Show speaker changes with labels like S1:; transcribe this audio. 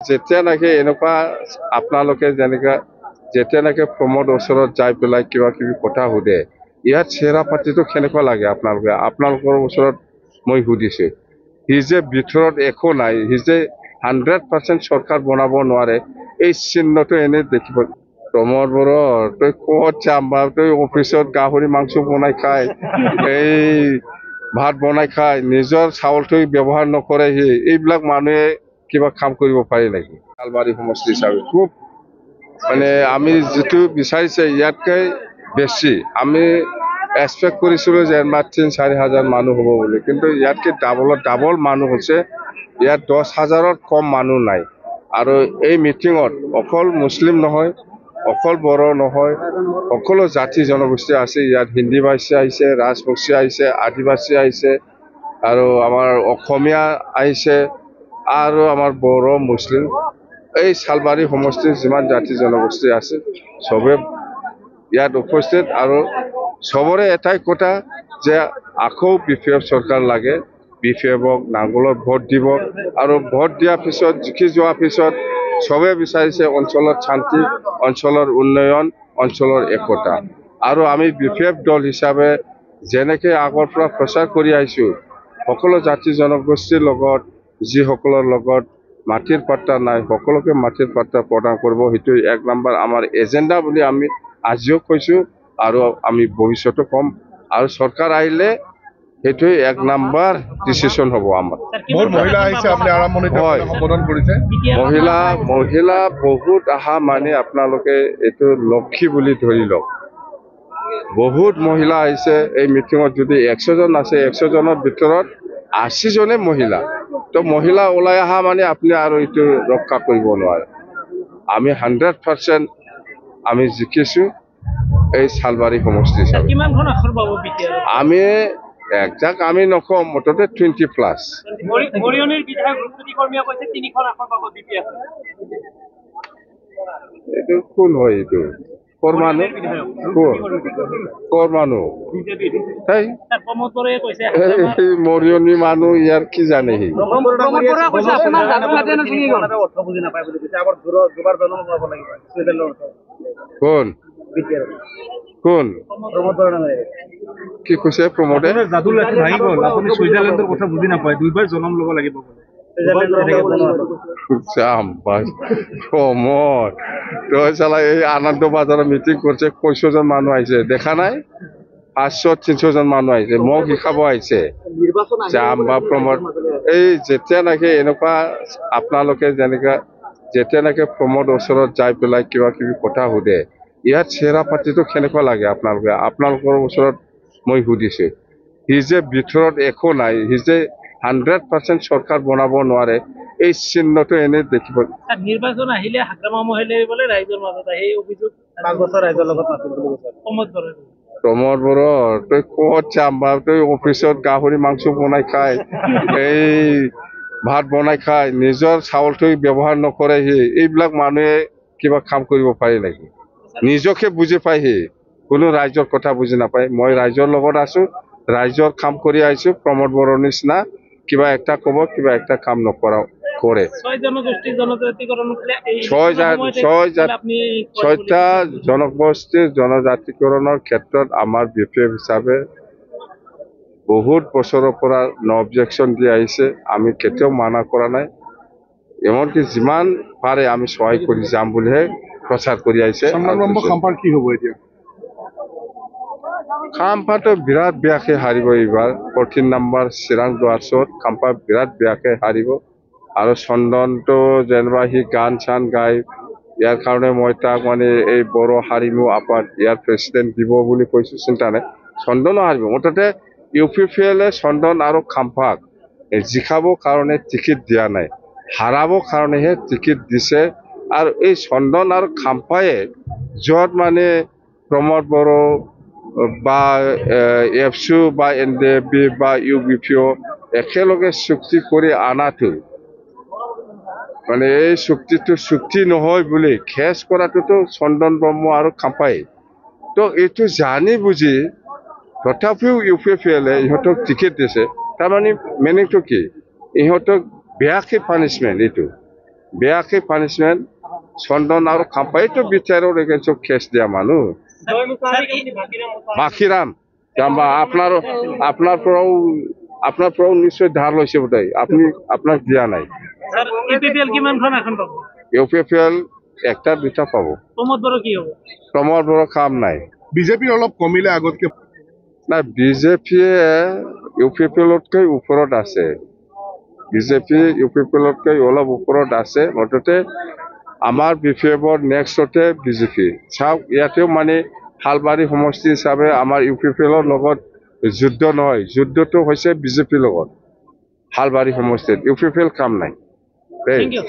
S1: যেতিয়া নাকি এনেকুৱা আপোনালোকে যেনেকা যেতিয়া নাকি প্ৰমোদ ওচৰত যাই পেলাই কিবা কিবি কথা সোধে ইয়াত চেহেৰা পাতিটো কেনেকুৱা লাগে আপোনালোকৰ ওচৰত মই সুধিছো সি যে ভিতৰত একো নাই সি যে 100% চৰকাৰ বনাব নোৱাৰে এই চিহ্নটো এনে দেখিব প্ৰমোদ বড়ো তই ক'ত যাম বা তই অফিচত গাহৰি মাংস বনাই খাই এই ভাত বনাই খাই নিজৰ চাউলটো ব্যৱহাৰ নকৰে সি এইবিলাক মানুহে কিবা কাম কৰিব পাৰি নেকি শালবাৰী সমষ্টি হিচাপে খুব মানে আমি যেটো বিচাৰিছে ইয়াতকে বেছি আমি এক্সপেক্ট কৰিছিলো যে 3-4 হাজাৰ মানুহ হ'ব বুলি কিন্তু ইয়াতকে ডাবল মানুহ হৈছে ইয়াত 10,000ৰ কম মানুহ নাই আৰু এই মিটিঙত অকল মুছলিম নহয় অকল বড়ো নহয় সকলো জাতি জনগোষ্ঠী আছে ইয়াত হিন্দী ভাষী আহিছে ৰাজবংশী আহিছে আদিবাসী আহিছে আৰু আমাৰ অসমীয়া আহিছে আৰু আমাৰ বড়ো মুছলিম এই শালবাৰী সমষ্টিৰ যিমান জাতি জনগোষ্ঠী আছে সবে ইয়াত উপস্থিত আৰু সবৰে এটাই কথা যে আকৌ বিপিএফ চৰকাৰ লাগে বিপিএফক নাঙলত ভোট দিব আৰু ভোট দিয়াৰ পিছত জিকি যোৱাৰ পিছত সবে বিচাৰিছে অঞ্চলৰ শান্তি অঞ্চলৰ উন্নয়ন অঞ্চলৰ একতা আৰু আমি বিপিএফ দল হিচাপে যেনেকৈ আগৰ পৰা প্ৰচাৰ কৰি আহিছো সকলো জাতি জনগোষ্ঠীৰ লগত যিসকলৰ লগত মাটিৰ পাট্টা নাই সকলোকে মাটিৰ পাট্টা প্ৰদান কৰিব সেইটো এক নম্বৰ আমাৰ এজেন্ডা বুলি আমি আজিও কৈছো আৰু আমি ভৱিষ্যতে কম আৰু চৰকাৰ আহিলে সেইটো এক নম্বৰ ডিসিশন হ'ব আমাৰ
S2: বহুত মহিলা আহিছে আপুনি আৰম্ভণিতে সম্বোধন কৰিছে
S1: মহিলা বহুত আহা মানে আপোনালোকে এইটো লক্ষী বুলি ধৰি লওক বহুত মহিলা আহিছে এই মিটিঙত যদি 100 জন আছে 100 জনৰ ভিতৰত 80 জনে মহিলা তো মহিলা ওলাই আহা মানে আপনি আৰু এইটো ৰক্ষা কৰিব নোৱাৰে আমি 100% আমি জিকিছো এই শালবাৰী সমষ্টি আমি একজাক আমি নকম মুঠতে 20 প্লাস
S3: মৰিয়নিৰ বিধায়ক ৰুক্মিণী কৰ্মীয়ে কৈছে 3খন আসন পাব বিপিএফ
S1: এইটো কোন হয় এইটো মানুহ মৰিয়নি মানুহ ইয়াৰ কি জানে সি কোন কোন কি কৈছে প্ৰমোদে
S2: যাদু লাঠি ভাঙি গ'ল আপুনি সুইজাৰলেণ্ডৰ কথা বুজি নাপায় দুইবাৰ জনম ল'ব লাগিব
S1: প্ৰমোদ তই চালা এই আনন্দ বাজাৰৰ মিটিং কৰিছে 500 জন মানুহ আহিছে দেখা নাই 500-300 জন মানুহ আহিছে মোক শিকাব আহিছে যাম বা প্ৰমোদ এই যেতিয়া নাকি এনেকুৱা আপোনালোকে যেনেকা যেতিয়া নাকি প্ৰমোদ ওচৰত যাই পেলাই কিবা কিবি কথা সোধে ইয়াত চেহেৰা পাতিটো কেনেকুৱা লাগে আপোনালোকৰ ওচৰত মই সুধিছো সি যে ভিতৰত একো নাই সি যে 100% চৰকাৰ বনাব নোৱাৰে এই চিহ্নটো এনে দেখিব
S3: নিৰ্বাচন আহিলে হাগ্ৰামা মহিলাই বলে ৰাইজৰ মাজত সেই অভিযোগ 5 বছৰ ৰাইজৰ লগত নাছিল বুলি কৈছে
S1: প্ৰমোদ বড়ো তই ক'ত যাম বা তই অফিচত গাহৰি মাংস বনাই খাই এই ভাত বনাই খাই নিজৰ চাউলটো ব্যৱহাৰ নকৰে সি এইবিলাক মানুহে কিবা কাম কৰিব পাৰি নেকি নিজকে বুজি পাই সি কোনো ৰাইজৰ কথা বুজি নাপায় মই ৰাইজৰ লগত আছো ৰাইজৰ কাম কৰি আহিছো প্ৰমোদ বড়োৰ নিচিনা কিবা একটা কব কিবা একটা কাম নকৰা কৰে ছয়টা জনগোষ্ঠীৰ জনজাতিকৰণৰ ক্ষেত্ৰত আমাৰ বিপিএফ হিচাপে বহুত বছৰৰ পৰা অবজেকশন দি আহিছে আমি কেতিয়াও মানা কৰা নাই এমনকি যিমান পাৰে আমি সহায় কৰি যাম বুলিহে প্ৰচাৰ কৰি আহিছে
S2: কি হ'ব এতিয়া
S1: খাম্পাটো বিৰাট বেয়াকে হাৰিব এইবাৰ 14 নম্বৰ চিৰাং দুৱাৰছত খাম্পা বিৰাট বেয়াকে হাৰিব আৰু চন্দনটো যেনিবা সি গান চান গাই ইয়াৰ কাৰণে মই তাক মানে এই বড়ো হাৰিমু আপাত ইয়াৰ প্ৰেচিডেণ্ট দিব বুলি কৈছো চিন্তা নাই চন্দনো হাৰিব মুঠতে ইউপিপিএলে চন্দন আৰু খাম্পাক জিকাবৰ কাৰণে টিকেট দিয়া নাই হাৰাবৰ কাৰণেহে টিকেট দিছে আৰু এই চন্দন আৰু খাম্পায়ে য'ত মানে প্ৰমোদ বড়ো বা এফচু বা এনডিএফবি বা ইউবিপিও একেলগে চুক্তি কৰি আনাটো মানে এই চুক্তিটো চুক্তি নহয় বুলি খেচ কৰাটোতো চন্দন ব্ৰহ্ম আৰু খাম্পাই তো এইটো জানি বুজি তথাপিও ইউপিপিএলে ইহঁতক টিকেট দিছে তাৰমানে মিনিংটো কি ইহঁতক বেয়াকে পানিছমেণ্ট এইটো বেয়াকে পানিশমেন্ট চন্দন আৰু খাম্পাইতো বিচাৰৰ এগেইনষ্ট কেছ দিয়া মানুহ বাকিৰাম জাম্বা আপোনাৰ পৰাও নিশ্চয় ধাৰ লৈছে বোধ আপুনি আপোনাক দিয়া নাই
S3: স্যার ইপিপিএল কিমানখন এখন পাব
S1: ইউপিপিএল একটা দুটা পাব
S3: প্রমোদ বড় কি হ'ব
S1: প্ৰমোদ বড়ো কাম নাই
S4: বিজেপিৰ অলপ কমিলে আগতকে
S1: না বিজেপিয়ে ইউপিপিএলতকৈ ওপৰত আছে বিজেপি ইউপিপিএলতকৈ অলপ ওপৰত আছে মুঠতে আমাৰ বিপিএফৰ নেক্সটতে বিজেপি চাওক ইয়াতেও মানে শালবাৰী সমষ্টি হিচাপে আমাৰ ইউপিপিএলৰ লগত যুদ্ধ নহয় যুদ্ধটো হৈছে বিজেপিৰ লগত শালবাৰী সমষ্টিত ইউপিপিএল কাম নাই দেই
S3: থ্যাংক ইউ